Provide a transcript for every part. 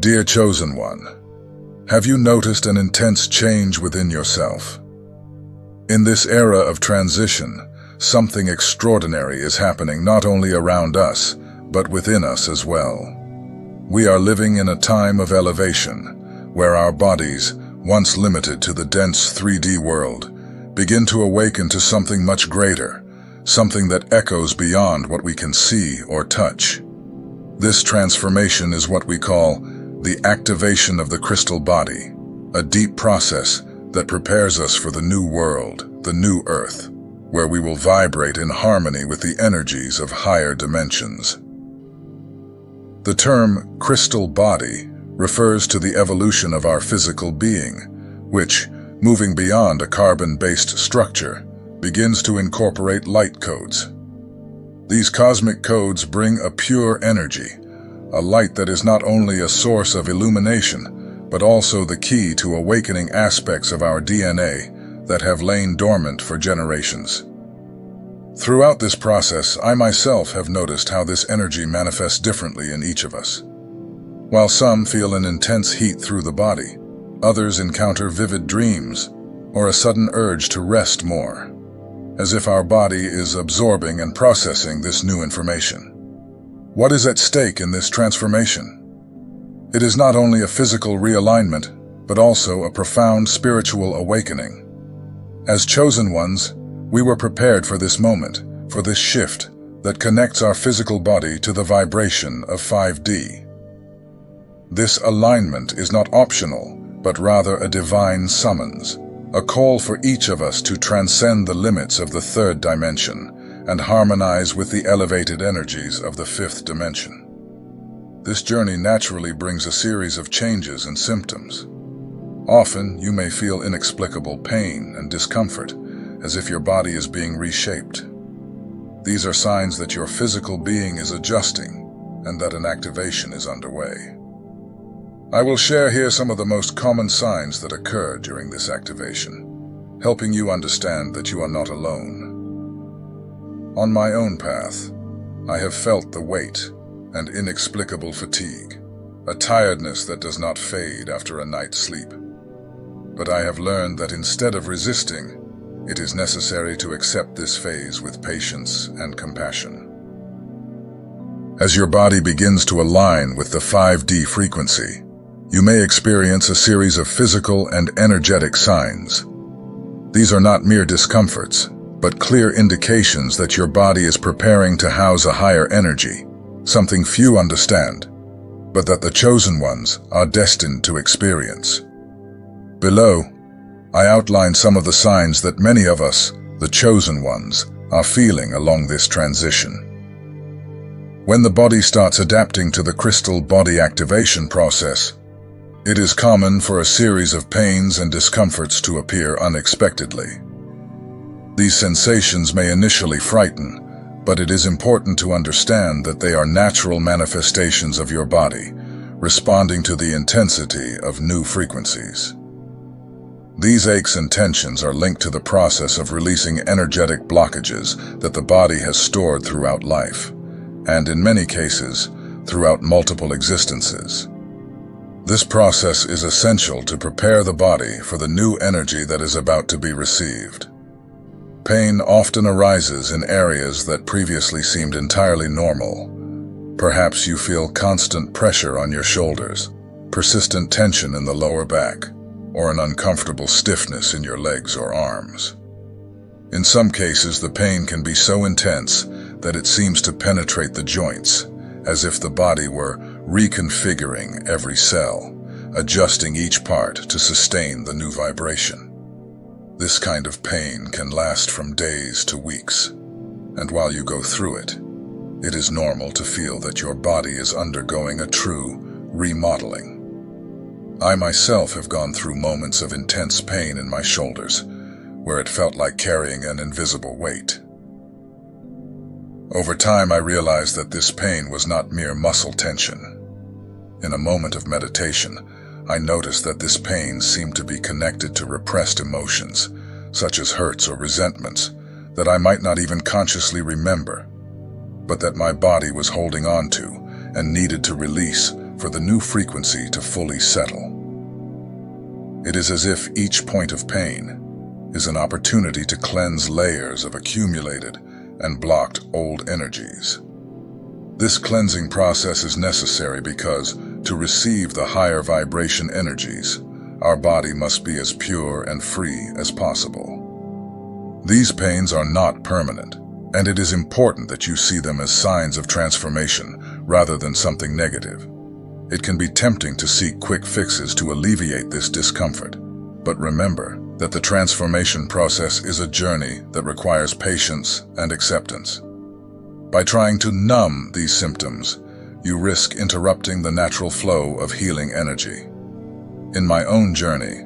Dear Chosen One, have you noticed an intense change within yourself? In this era of transition, something extraordinary is happening not only around us, but within us as well. We are living in a time of elevation, where our bodies, once limited to the dense 3D world, begin to awaken to something much greater, something that echoes beyond what we can see or touch. This transformation is what we call the activation of the crystal body, a deep process that prepares us for the new world, the new earth, where we will vibrate in harmony with the energies of higher dimensions. The term crystal body refers to the evolution of our physical being, which, moving beyond a carbon-based structure, begins to incorporate light codes. These cosmic codes bring a pure energy, a light that is not only a source of illumination, but also the key to awakening aspects of our DNA that have lain dormant for generations. Throughout this process, I myself have noticed how this energy manifests differently in each of us. While some feel an intense heat through the body, others encounter vivid dreams or a sudden urge to rest more, as if our body is absorbing and processing this new information. What is at stake in this transformation? It is not only a physical realignment, but also a profound spiritual awakening. As chosen ones, we were prepared for this moment, for this shift that connects our physical body to the vibration of 5D. This alignment is not optional, but rather a divine summons, a call for each of us to transcend the limits of the third dimension and harmonize with the elevated energies of the fifth dimension. This journey naturally brings a series of changes and symptoms. Often, you may feel inexplicable pain and discomfort, as if your body is being reshaped. These are signs that your physical being is adjusting and that an activation is underway. I will share here some of the most common signs that occur during this activation, helping you understand that you are not alone. On my own path, I have felt the weight and inexplicable fatigue, a tiredness that does not fade after a night's sleep. But I have learned that instead of resisting, it is necessary to accept this phase with patience and compassion. As your body begins to align with the 5D frequency, you may experience a series of physical and energetic signs. These are not mere discomforts, but clear indications that your body is preparing to house a higher energy, something few understand, but that the chosen ones are destined to experience. Below, I outline some of the signs that many of us, the chosen ones, are feeling along this transition. When the body starts adapting to the crystal body activation process, it is common for a series of pains and discomforts to appear unexpectedly. These sensations may initially frighten, but it is important to understand that they are natural manifestations of your body, responding to the intensity of new frequencies. These aches and tensions are linked to the process of releasing energetic blockages that the body has stored throughout life, and in many cases, throughout multiple existences. This process is essential to prepare the body for the new energy that is about to be received. Pain often arises in areas that previously seemed entirely normal. Perhaps you feel constant pressure on your shoulders, persistent tension in the lower back, or an uncomfortable stiffness in your legs or arms. In some cases, the pain can be so intense that it seems to penetrate the joints, as if the body were reconfiguring every cell, adjusting each part to sustain the new vibration. This kind of pain can last from days to weeks, and while you go through it, it is normal to feel that your body is undergoing a true remodeling. I myself have gone through moments of intense pain in my shoulders, where it felt like carrying an invisible weight. Over time, I realized that this pain was not mere muscle tension. In a moment of meditation, I noticed that this pain seemed to be connected to repressed emotions, such as hurts or resentments, that I might not even consciously remember, but that my body was holding on to and needed to release for the new frequency to fully settle. It is as if each point of pain is an opportunity to cleanse layers of accumulated and blocked old energies. This cleansing process is necessary because, to receive the higher vibration energies, our body must be as pure and free as possible. These pains are not permanent, and it is important that you see them as signs of transformation rather than something negative. It can be tempting to seek quick fixes to alleviate this discomfort, but remember that the transformation process is a journey that requires patience and acceptance. By trying to numb these symptoms, you risk interrupting the natural flow of healing energy. In my own journey,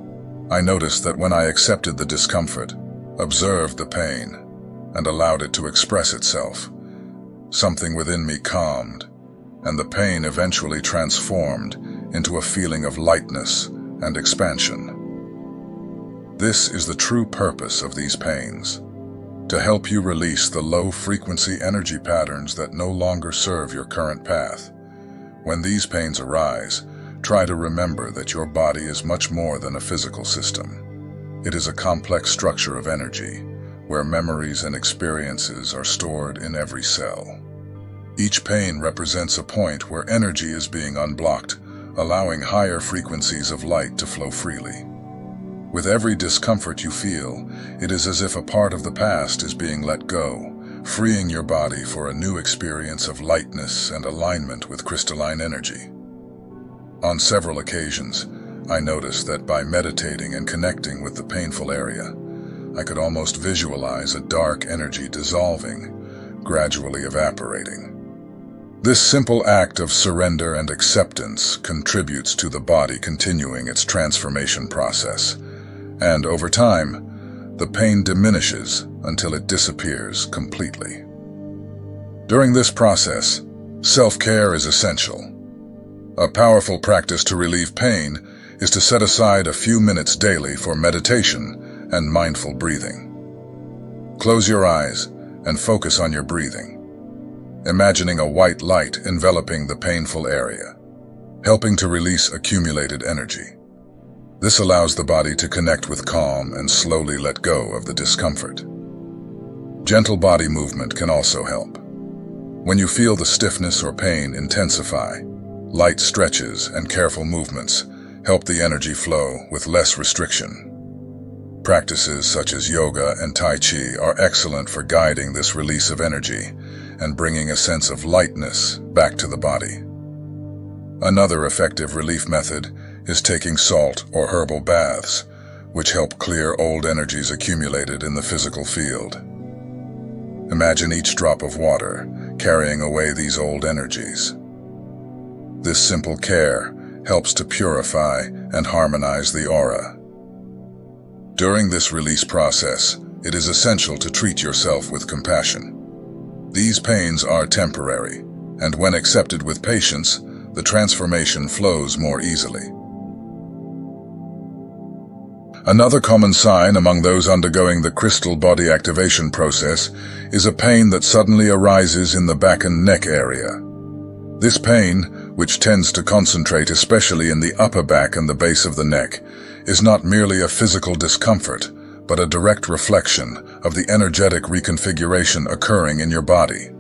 I noticed that when I accepted the discomfort, observed the pain, and allowed it to express itself, something within me calmed, and the pain eventually transformed into a feeling of lightness and expansion. This is the true purpose of these pains, to help you release the low-frequency energy patterns that no longer serve your current path. When these pains arise, try to remember that your body is much more than a physical system. It is a complex structure of energy, where memories and experiences are stored in every cell. Each pain represents a point where energy is being unblocked, allowing higher frequencies of light to flow freely. With every discomfort you feel, it is as if a part of the past is being let go, freeing your body for a new experience of lightness and alignment with crystalline energy. On several occasions, I noticed that by meditating and connecting with the painful area, I could almost visualize a dark energy dissolving, gradually evaporating. This simple act of surrender and acceptance contributes to the body continuing its transformation process, and over time, the pain diminishes until it disappears completely. During this process, self-care is essential. A powerful practice to relieve pain is to set aside a few minutes daily for meditation and mindful breathing. Close your eyes and focus on your breathing, imagining a white light enveloping the painful area, helping to release accumulated energy. This allows the body to connect with calm and slowly let go of the discomfort. Gentle body movement can also help. When you feel the stiffness or pain intensify, light stretches and careful movements help the energy flow with less restriction. Practices such as yoga and Tai Chi are excellent for guiding this release of energy and bringing a sense of lightness back to the body. Another effective relief method is taking salt or herbal baths, which help clear old energies accumulated in the physical field. Imagine each drop of water carrying away these old energies. This simple care helps to purify and harmonize the aura. During this release process, it is essential to treat yourself with compassion. These pains are temporary, and when accepted with patience, the transformation flows more easily. Another common sign among those undergoing the crystal body activation process is a pain that suddenly arises in the back and neck area. This pain, which tends to concentrate especially in the upper back and the base of the neck, is not merely a physical discomfort, but a direct reflection of the energetic reconfiguration occurring in your body.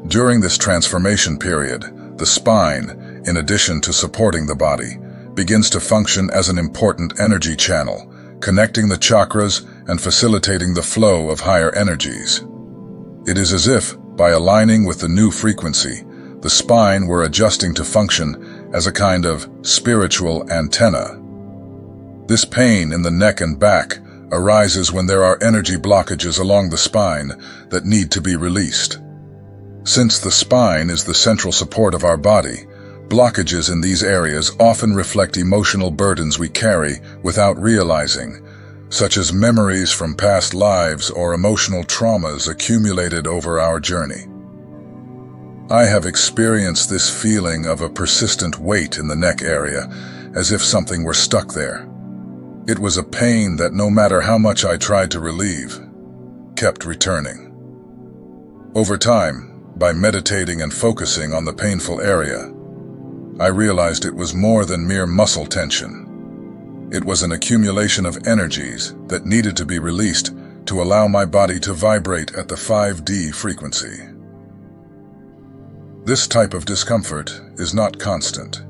During this transformation period, the spine, in addition to supporting the body, begins to function as an important energy channel, connecting the chakras and facilitating the flow of higher energies. It is as if, by aligning with the new frequency, the spine were adjusting to function as a kind of spiritual antenna. This pain in the neck and back arises when there are energy blockages along the spine that need to be released. Since the spine is the central support of our body, blockages in these areas often reflect emotional burdens we carry without realizing, such as memories from past lives or emotional traumas accumulated over our journey. I have experienced this feeling of a persistent weight in the neck area, as if something were stuck there. It was a pain that, no matter how much I tried to relieve, kept returning. Over time, by meditating and focusing on the painful area, I realized it was more than mere muscle tension. It was an accumulation of energies that needed to be released to allow my body to vibrate at the 5D frequency. This type of discomfort is not constant.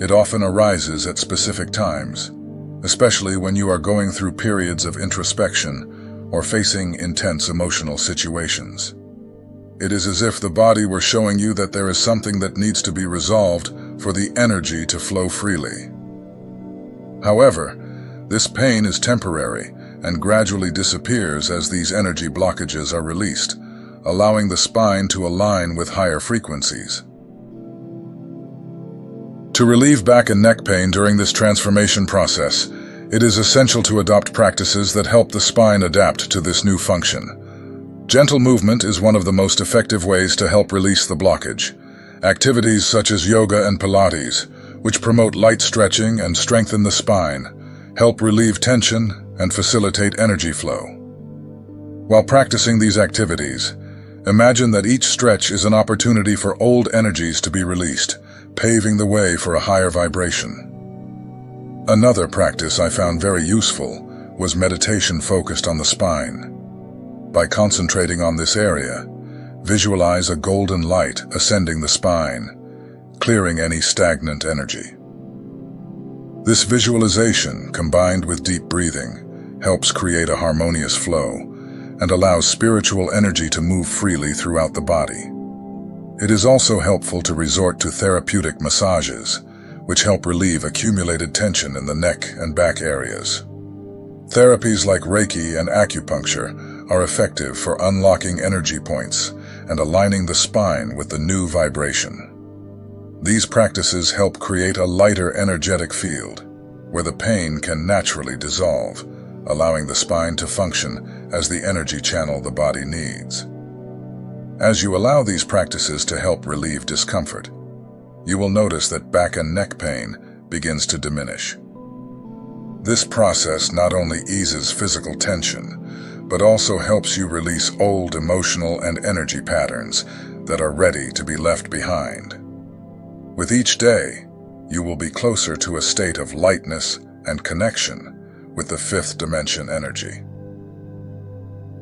It often arises at specific times, especially when you are going through periods of introspection or facing intense emotional situations. It is as if the body were showing you that there is something that needs to be resolved for the energy to flow freely. However, this pain is temporary and gradually disappears as these energy blockages are released, allowing the spine to align with higher frequencies. To relieve back and neck pain during this transformation process, it is essential to adopt practices that help the spine adapt to this new function. Gentle movement is one of the most effective ways to help release the blockage. Activities such as yoga and Pilates, which promote light stretching and strengthen the spine, help relieve tension and facilitate energy flow. While practicing these activities, imagine that each stretch is an opportunity for old energies to be released, paving the way for a higher vibration. Another practice I found very useful was meditation focused on the spine. By concentrating on this area, visualize a golden light ascending the spine, clearing any stagnant energy. This visualization, combined with deep breathing, helps create a harmonious flow and allows spiritual energy to move freely throughout the body. It is also helpful to resort to therapeutic massages, which help relieve accumulated tension in the neck and back areas. Therapies like Reiki and acupuncture are effective for unlocking energy points and aligning the spine with the new vibration. These practices help create a lighter energetic field, where the pain can naturally dissolve, allowing the spine to function as the energy channel the body needs. As you allow these practices to help relieve discomfort, you will notice that back and neck pain begins to diminish. This process not only eases physical tension, but also helps you release old emotional and energy patterns that are ready to be left behind. With each day, you will be closer to a state of lightness and connection with the fifth dimension energy.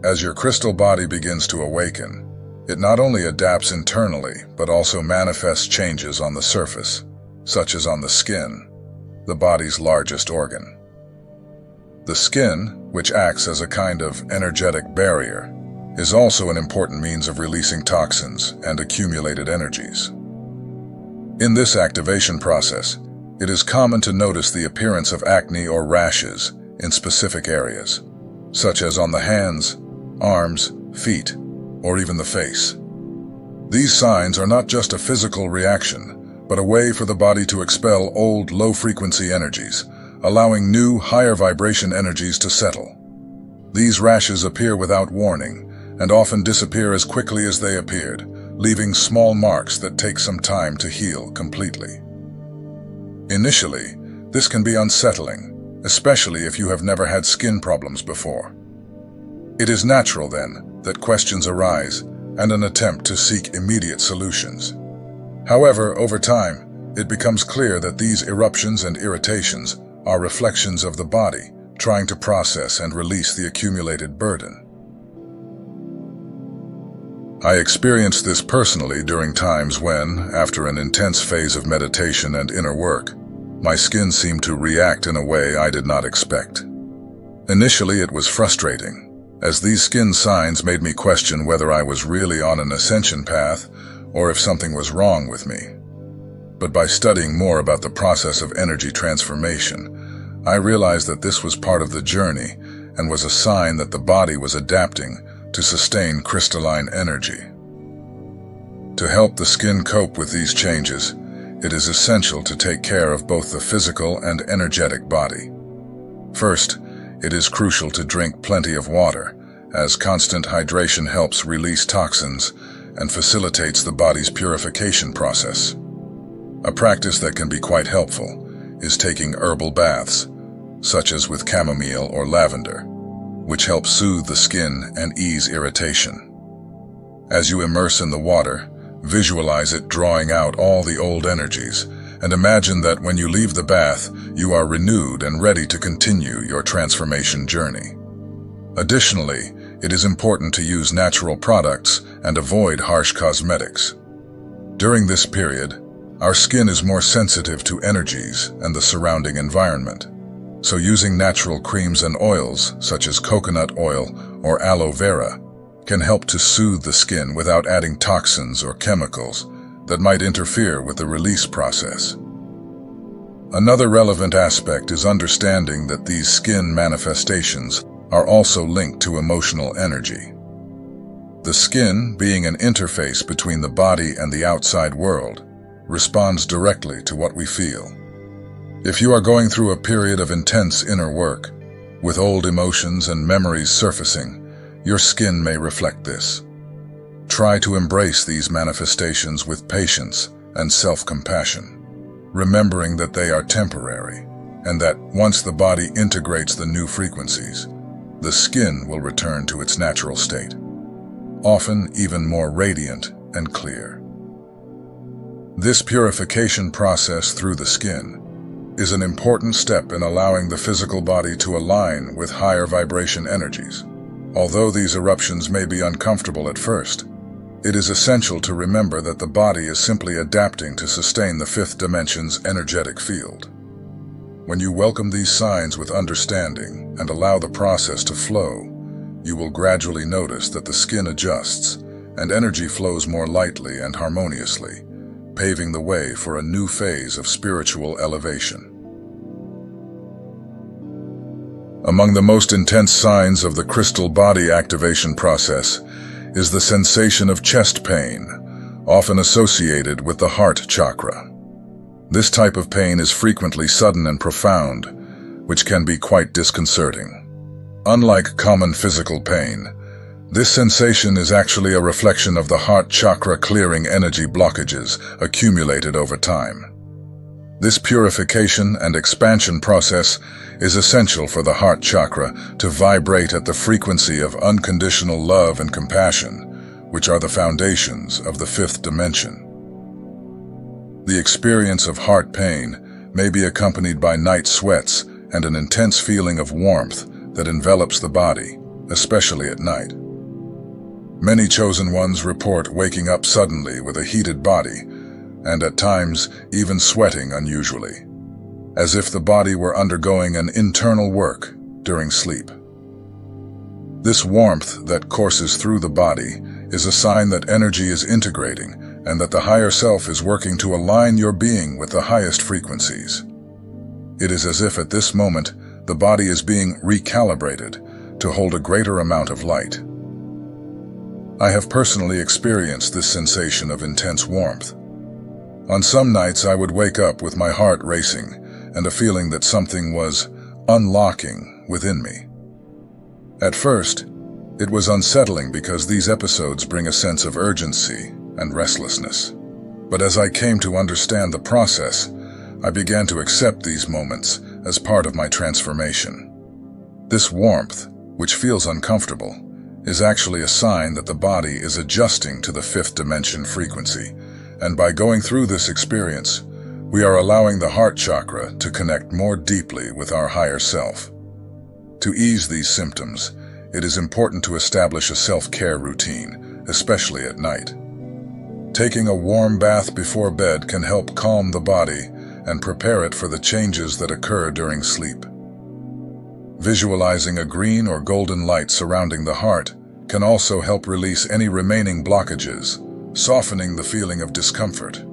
As your crystal body begins to awaken, it not only adapts internally, but also manifests changes on the surface, such as on the skin, the body's largest organ. The skin, which acts as a kind of energetic barrier, is also an important means of releasing toxins and accumulated energies. In this activation process, it is common to notice the appearance of acne or rashes in specific areas, such as on the hands, arms, feet, or even the face. These signs are not just a physical reaction, but a way for the body to expel old, low-frequency energies, allowing new, higher vibration energies to settle. These rashes appear without warning and often disappear as quickly as they appeared, leaving small marks that take some time to heal completely. Initially, this can be unsettling, especially if you have never had skin problems before. It is natural, then, that questions arise and an attempt to seek immediate solutions. However, over time, it becomes clear that these eruptions and irritations are reflections of the body trying to process and release the accumulated burden. I experienced this personally during times when, after an intense phase of meditation and inner work, my skin seemed to react in a way I did not expect. Initially, it was frustrating, as these skin signs made me question whether I was really on an ascension path or if something was wrong with me. But by studying more about the process of energy transformation, I realized that this was part of the journey and was a sign that the body was adapting to sustain crystalline energy. To help the skin cope with these changes, it is essential to take care of both the physical and energetic body. First, it is crucial to drink plenty of water, as constant hydration helps release toxins and facilitates the body's purification process. A practice that can be quite helpful is taking herbal baths, such as with chamomile or lavender, which helps soothe the skin and ease irritation. As you immerse in the water, visualize it drawing out all the old energies, and imagine that when you leave the bath, you are renewed and ready to continue your transformation journey. Additionally, it is important to use natural products and avoid harsh cosmetics. During this period, our skin is more sensitive to energies and the surrounding environment, so using natural creams and oils such as coconut oil or aloe vera can help to soothe the skin without adding toxins or chemicals that might interfere with the release process. Another relevant aspect is understanding that these skin manifestations are also linked to emotional energy. The skin, being an interface between the body and the outside world, responds directly to what we feel. If you are going through a period of intense inner work, with old emotions and memories surfacing, your skin may reflect this. Try to embrace these manifestations with patience and self-compassion, remembering that they are temporary, and that once the body integrates the new frequencies, the skin will return to its natural state, often even more radiant and clear. This purification process through the skin is an important step in allowing the physical body to align with higher vibration energies. Although these eruptions may be uncomfortable at first, it is essential to remember that the body is simply adapting to sustain the fifth dimension's energetic field. When you welcome these signs with understanding and allow the process to flow, you will gradually notice that the skin adjusts and energy flows more lightly and harmoniously, paving the way for a new phase of spiritual elevation. Among the most intense signs of the crystal body activation process is the sensation of chest pain, often associated with the heart chakra. This type of pain is frequently sudden and profound, which can be quite disconcerting. Unlike common physical pain, this sensation is actually a reflection of the heart chakra clearing energy blockages accumulated over time. This purification and expansion process is essential for the heart chakra to vibrate at the frequency of unconditional love and compassion, which are the foundations of the fifth dimension. The experience of heart pain may be accompanied by night sweats and an intense feeling of warmth that envelops the body, especially at night. Many chosen ones report waking up suddenly with a heated body, and at times even sweating unusually, as if the body were undergoing an internal work during sleep. This warmth that courses through the body is a sign that energy is integrating and that the higher self is working to align your being with the highest frequencies. It is as if at this moment the body is being recalibrated to hold a greater amount of light. I have personally experienced this sensation of intense warmth. On some nights I would wake up with my heart racing and a feeling that something was unlocking within me. At first, it was unsettling because these episodes bring a sense of urgency and restlessness. But as I came to understand the process, I began to accept these moments as part of my transformation. This warmth, which feels uncomfortable, is actually a sign that the body is adjusting to the fifth dimension frequency, and by going through this experience, we are allowing the heart chakra to connect more deeply with our higher self. To ease these symptoms, it is important to establish a self-care routine, especially at night. Taking a warm bath before bed can help calm the body and prepare it for the changes that occur during sleep. Visualizing a green or golden light surrounding the heart can also help release any remaining blockages, softening the feeling of discomfort.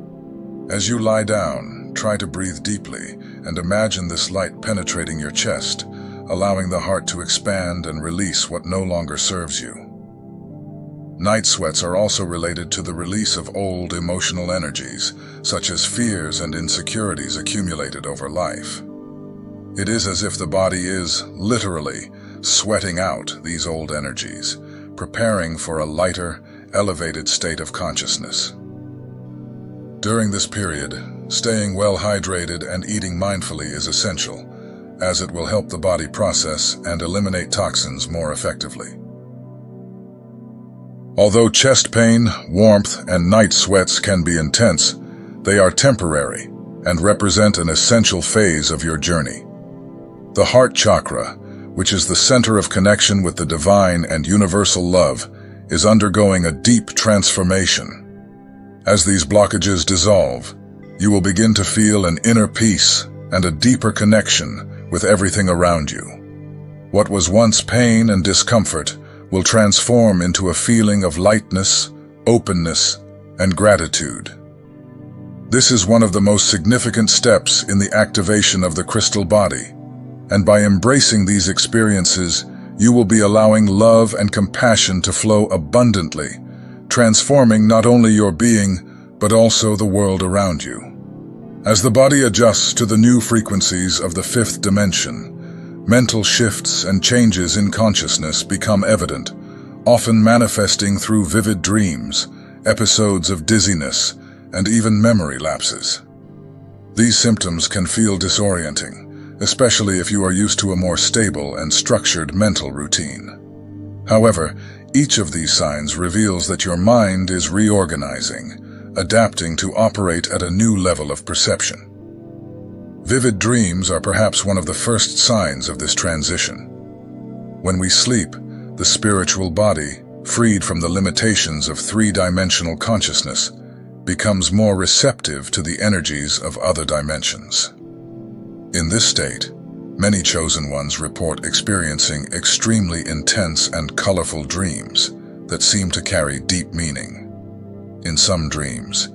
As you lie down, try to breathe deeply and imagine this light penetrating your chest, allowing the heart to expand and release what no longer serves you. Night sweats are also related to the release of old emotional energies, such as fears and insecurities accumulated over life. It is as if the body is, literally, sweating out these old energies, preparing for a lighter, elevated state of consciousness. During this period, staying well hydrated and eating mindfully is essential, as it will help the body process and eliminate toxins more effectively. Although chest pain, warmth, and night sweats can be intense, they are temporary and represent an essential phase of your journey. The heart chakra, which is the center of connection with the divine and universal love, is undergoing a deep transformation. As these blockages dissolve, you will begin to feel an inner peace and a deeper connection with everything around you. What was once pain and discomfort will transform into a feeling of lightness, openness, and gratitude. This is one of the most significant steps in the activation of the crystal body, and by embracing these experiences, you will be allowing love and compassion to flow abundantly, transforming not only your being, but also the world around you. As the body adjusts to the new frequencies of the fifth dimension, mental shifts and changes in consciousness become evident, often manifesting through vivid dreams, episodes of dizziness, and even memory lapses. These symptoms can feel disorienting, especially if you are used to a more stable and structured mental routine. However, each of these signs reveals that your mind is reorganizing, adapting to operate at a new level of perception. Vivid dreams are perhaps one of the first signs of this transition. When we sleep, the spiritual body, freed from the limitations of three-dimensional consciousness, becomes more receptive to the energies of other dimensions. In this state, many chosen ones report experiencing extremely intense and colorful dreams that seem to carry deep meaning. In some dreams,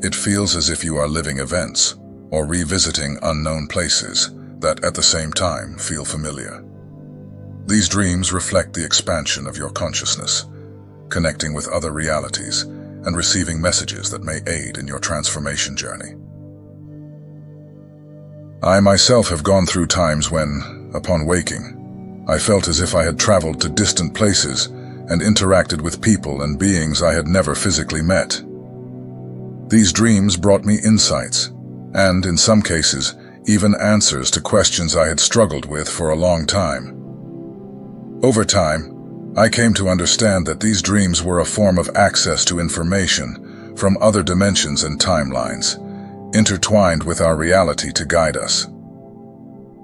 it feels as if you are living events or revisiting unknown places that at the same time feel familiar. These dreams reflect the expansion of your consciousness, connecting with other realities and receiving messages that may aid in your transformation journey. I myself have gone through times when, upon waking, I felt as if I had traveled to distant places and interacted with people and beings I had never physically met. These dreams brought me insights, and in some cases, even answers to questions I had struggled with for a long time. Over time, I came to understand that these dreams were a form of access to information from other dimensions and timelines, intertwined with our reality to guide us.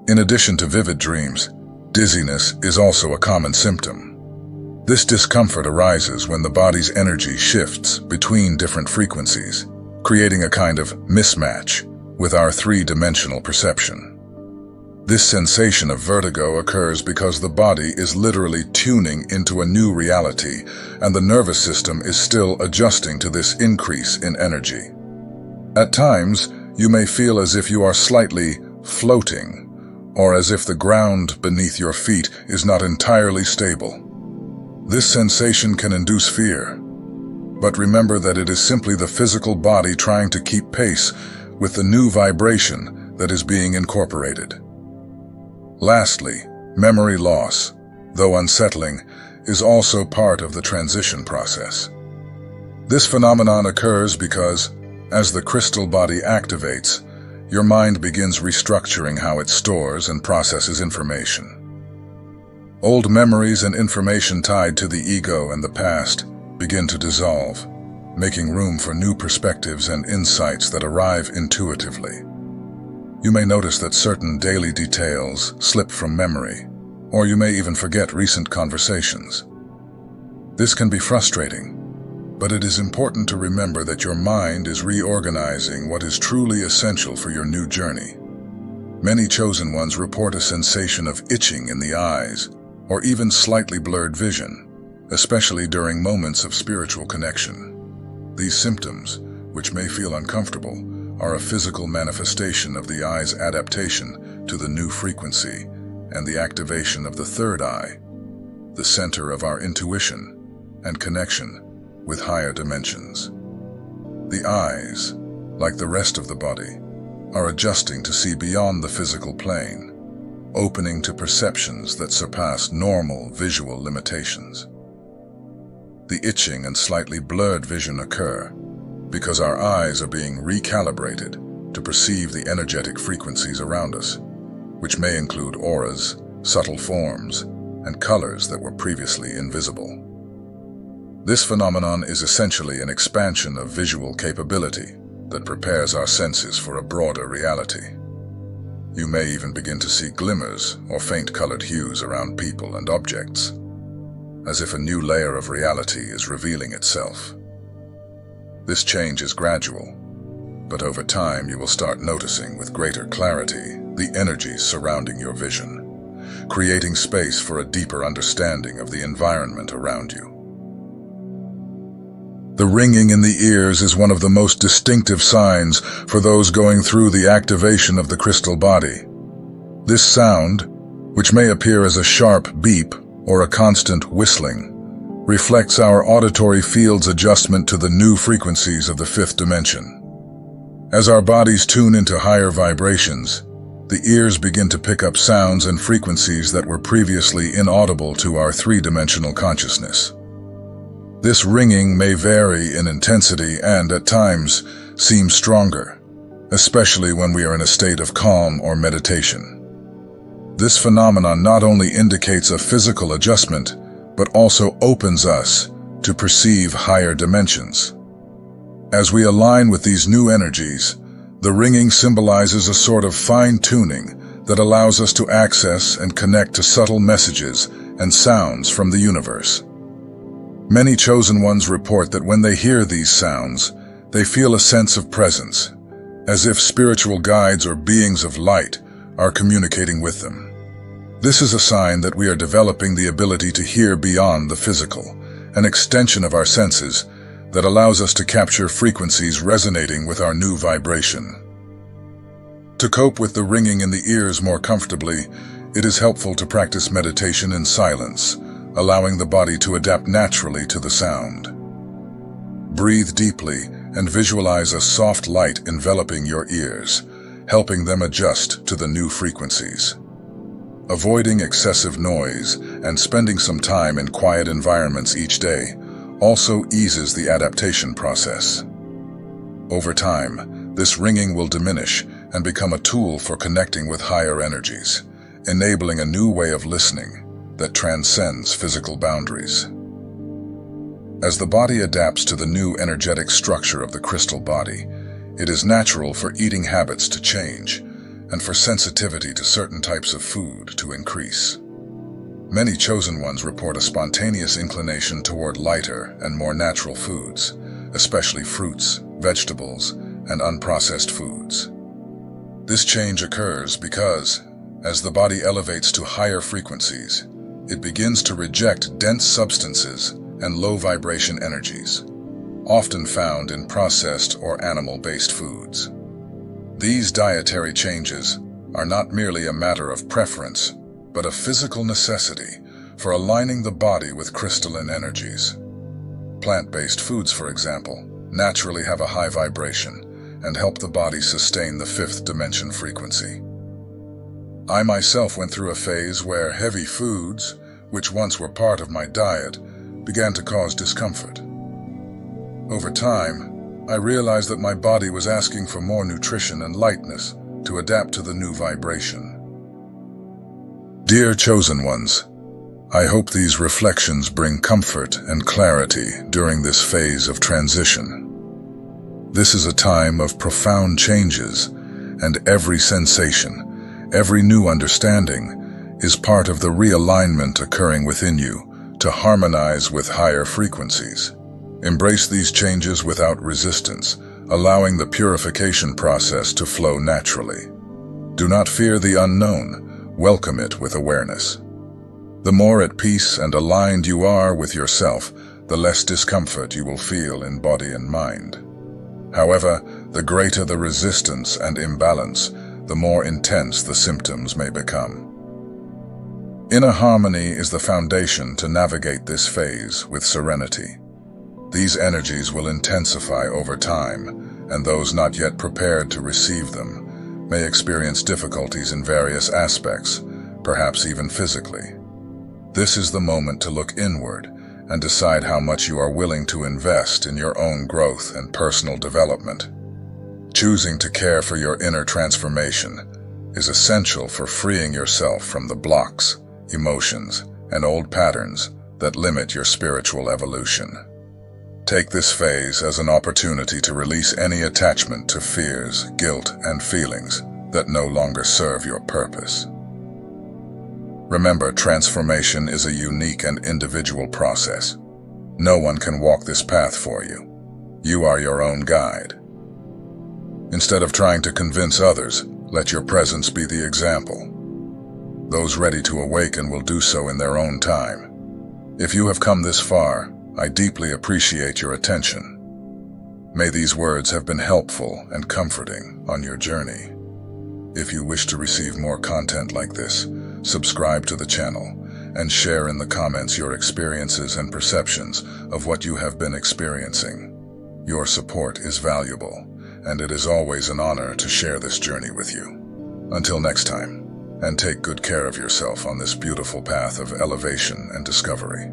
In addition to vivid dreams, dizziness is also a common symptom. This discomfort arises when the body's energy shifts between different frequencies, creating a kind of mismatch with our three-dimensional perception. This sensation of vertigo occurs because the body is literally tuning into a new reality, and the nervous system is still adjusting to this increase in energy. At times, you may feel as if you are slightly floating, or as if the ground beneath your feet is not entirely stable. This sensation can induce fear, but remember that it is simply the physical body trying to keep pace with the new vibration that is being incorporated. Lastly, memory loss, though unsettling, is also part of the transition process. This phenomenon occurs because, as the crystal body activates, your mind begins restructuring how it stores and processes information. Old memories and information tied to the ego and the past begin to dissolve, making room for new perspectives and insights that arrive intuitively. You may notice that certain daily details slip from memory, or you may even forget recent conversations. This can be frustrating, but it is important to remember that your mind is reorganizing what is truly essential for your new journey. Many chosen ones report a sensation of itching in the eyes, or even slightly blurred vision, especially during moments of spiritual connection. These symptoms, which may feel uncomfortable, are a physical manifestation of the eye's adaptation to the new frequency and the activation of the third eye, the center of our intuition and connection with higher dimensions. The eyes, like the rest of the body, are adjusting to see beyond the physical plane, opening to perceptions that surpass normal visual limitations. The itching and slightly blurred vision occur because our eyes are being recalibrated to perceive the energetic frequencies around us, which may include auras, subtle forms, and colors that were previously invisible. This phenomenon is essentially an expansion of visual capability that prepares our senses for a broader reality. You may even begin to see glimmers or faint-colored hues around people and objects, as if a new layer of reality is revealing itself. This change is gradual, but over time you will start noticing with greater clarity the energies surrounding your vision, creating space for a deeper understanding of the environment around you. The ringing in the ears is one of the most distinctive signs for those going through the activation of the crystal body. This sound, which may appear as a sharp beep or a constant whistling, reflects our auditory field's adjustment to the new frequencies of the fifth dimension. As our bodies tune into higher vibrations, the ears begin to pick up sounds and frequencies that were previously inaudible to our three-dimensional consciousness. This ringing may vary in intensity and, at times, seem stronger, especially when we are in a state of calm or meditation. This phenomenon not only indicates a physical adjustment, but also opens us to perceive higher dimensions. As we align with these new energies, the ringing symbolizes a sort of fine-tuning that allows us to access and connect to subtle messages and sounds from the universe. Many chosen ones report that when they hear these sounds, they feel a sense of presence, as if spiritual guides or beings of light are communicating with them. This is a sign that we are developing the ability to hear beyond the physical, an extension of our senses that allows us to capture frequencies resonating with our new vibration. To cope with the ringing in the ears more comfortably, it is helpful to practice meditation in silence, allowing the body to adapt naturally to the sound. Breathe deeply and visualize a soft light enveloping your ears, helping them adjust to the new frequencies. Avoiding excessive noise and spending some time in quiet environments each day also eases the adaptation process. Over time, this ringing will diminish and become a tool for connecting with higher energies, enabling a new way of listening that transcends physical boundaries. As the body adapts to the new energetic structure of the crystal body, it is natural for eating habits to change and for sensitivity to certain types of food to increase. Many chosen ones report a spontaneous inclination toward lighter and more natural foods, especially fruits, vegetables, and unprocessed foods. This change occurs because, as the body elevates to higher frequencies, it begins to reject dense substances and low-vibration energies, often found in processed or animal-based foods. These dietary changes are not merely a matter of preference, but a physical necessity for aligning the body with crystalline energies. Plant-based foods, for example, naturally have a high vibration and help the body sustain the fifth dimension frequency. I myself went through a phase where heavy foods, which once were part of my diet, began to cause discomfort. Over time, I realized that my body was asking for more nutrition and lightness to adapt to the new vibration. Dear chosen ones, I hope these reflections bring comfort and clarity during this phase of transition. This is a time of profound changes, and every sensation, every new understanding is part of the realignment occurring within you to harmonize with higher frequencies. Embrace these changes without resistance, allowing the purification process to flow naturally. Do not fear the unknown, welcome it with awareness. The more at peace and aligned you are with yourself, the less discomfort you will feel in body and mind. However, the greater the resistance and imbalance, the more intense the symptoms may become. Inner harmony is the foundation to navigate this phase with serenity. These energies will intensify over time, and those not yet prepared to receive them may experience difficulties in various aspects, perhaps even physically. This is the moment to look inward and decide how much you are willing to invest in your own growth and personal development. Choosing to care for your inner transformation is essential for freeing yourself from the blocks, emotions, and old patterns that limit your spiritual evolution. Take this phase as an opportunity to release any attachment to fears, guilt, and feelings that no longer serve your purpose. Remember, transformation is a unique and individual process. No one can walk this path for you. You are your own guide. Instead of trying to convince others, let your presence be the example. Those ready to awaken will do so in their own time. If you have come this far, I deeply appreciate your attention. May these words have been helpful and comforting on your journey. If you wish to receive more content like this, subscribe to the channel and share in the comments your experiences and perceptions of what you have been experiencing. Your support is valuable, and it is always an honor to share this journey with you. Until next time, and take good care of yourself on this beautiful path of elevation and discovery.